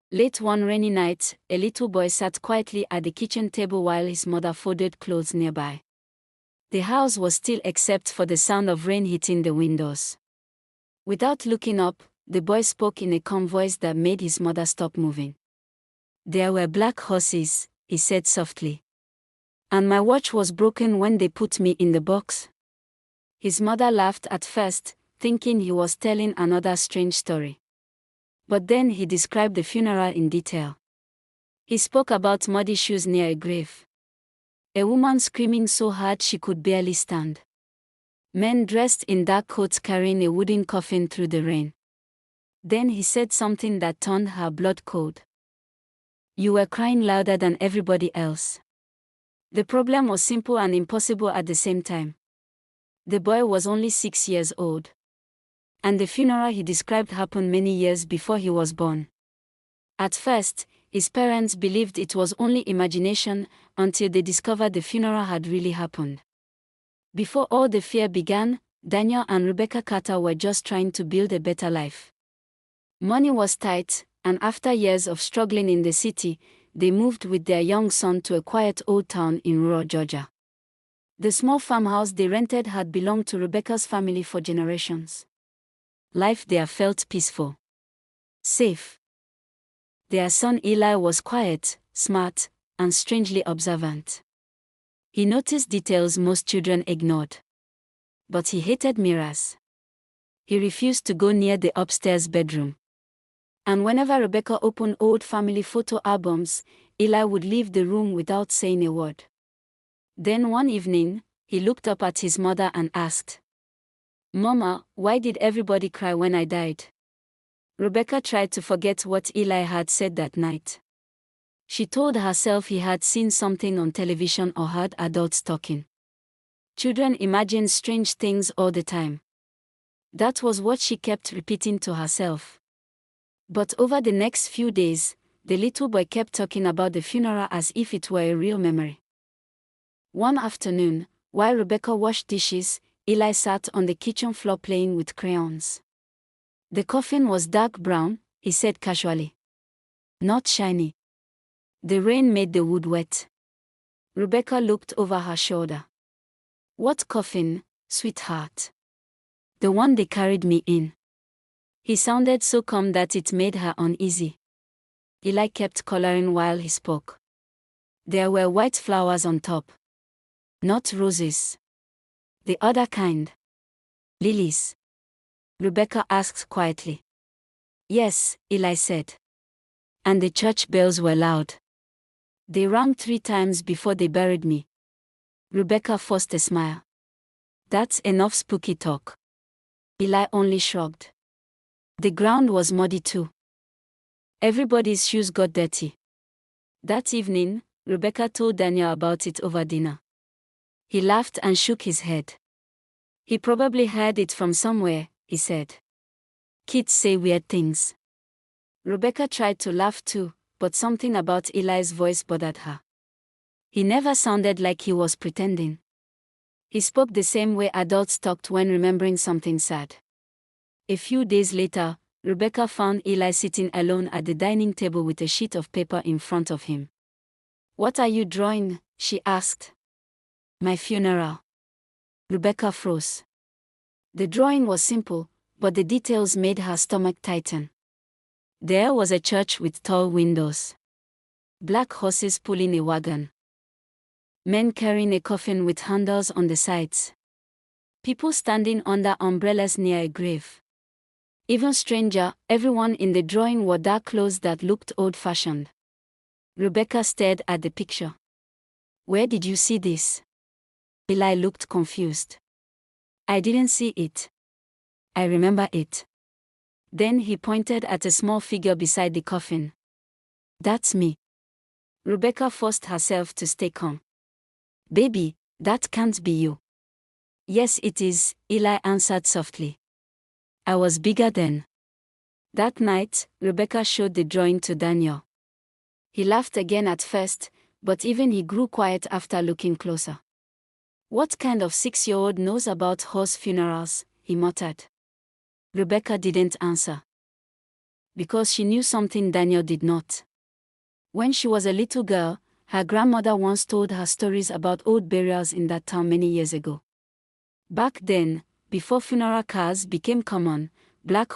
Late one rainy night, a little boy sat quietly at the kitchen table while his mother folded clothes nearby. The house was still except for the sound of rain hitting the windows. Without looking up, the boy spoke in a calm voice that made his mother stop moving. "There were black horses," he said softly. "And my watch was broken when they put me in the box." His mother laughed at first, thinking he was telling another strange story. But then he described the funeral in detail. He spoke about muddy shoes near a grave. A woman screaming so hard she could barely stand. Men dressed in dark coats carrying a wooden coffin through the rain. Then he said something that turned her blood cold. "You were crying louder than everybody else." The problem was simple and impossible at the same time. The boy was only 6 years old. And the funeral he described happened many years before he was born. At first, his parents believed it was only imagination until they discovered the funeral had really happened. Before all the fear began, Daniel and Rebecca Carter were just trying to build a better life. Money was tight, and after years of struggling in the city, they moved with their young son to a quiet old town in rural Georgia. The small farmhouse they rented had belonged to Rebecca's family for generations. Life there felt peaceful. Safe. Their son Eli was quiet, smart, and strangely observant. He noticed details most children ignored. But he hated mirrors. He refused to go near the upstairs bedroom. And whenever Rebecca opened old family photo albums, Eli would leave the room without saying a word. Then one evening, he looked up at his mother and asked, "Mama, why did everybody cry when I died?" Rebecca tried to forget what Eli had said that night. She told herself he had seen something on television or heard adults talking. Children imagine strange things all the time. That was what she kept repeating to herself. But over the next few days, the little boy kept talking about the funeral as if it were a real memory. One afternoon, while Rebecca washed dishes, Eli sat on the kitchen floor playing with crayons. "The coffin was dark brown," he said casually. "Not shiny." The rain made the wood wet. Rebecca looked over her shoulder. "What coffin, sweetheart?" "The one they carried me in." He sounded so calm that it made her uneasy. Eli kept coloring while he spoke. "There were white flowers on top. Not roses. The other kind." "Lilies?" Rebecca asked quietly. "Yes," Eli said. "And the church bells were loud. They rang 3 times before they buried me." Rebecca forced a smile. "That's enough spooky talk." Eli only shrugged. "The ground was muddy too. Everybody's shoes got dirty." That evening, Rebecca told Daniel about it over dinner. He laughed and shook his head. "He probably heard it from somewhere," he said. "Kids say weird things." Rebecca tried to laugh too, but something about Eli's voice bothered her. He never sounded like he was pretending. He spoke the same way adults talked when remembering something sad. A few days later, Rebecca found Eli sitting alone at the dining table with a sheet of paper in front of him. "What are you drawing?" she asked. "My funeral." Rebecca froze. The drawing was simple, but the details made her stomach tighten. There was a church with tall windows. Black horses pulling a wagon. Men carrying a coffin with handles on the sides. People standing under umbrellas near a grave. Even stranger, everyone in the drawing wore dark clothes that looked old-fashioned. Rebecca stared at the picture. "Where did you see this?" Eli looked confused. "I didn't see it. I remember it." Then he pointed at a small figure beside the coffin. "That's me." Rebecca forced herself to stay calm. "Baby, that can't be you." "Yes, it is," Eli answered softly. "I was bigger then." That night, Rebecca showed the drawing to Daniel. He laughed again at first, but even he grew quiet after looking closer. "What kind of 6-year-old knows about horse funerals?" he muttered. Rebecca didn't answer. because she knew something Daniel did not. When she was a little girl, her grandmother once told her stories about old burials in that town many years ago. Back then, before funeral cars became common, black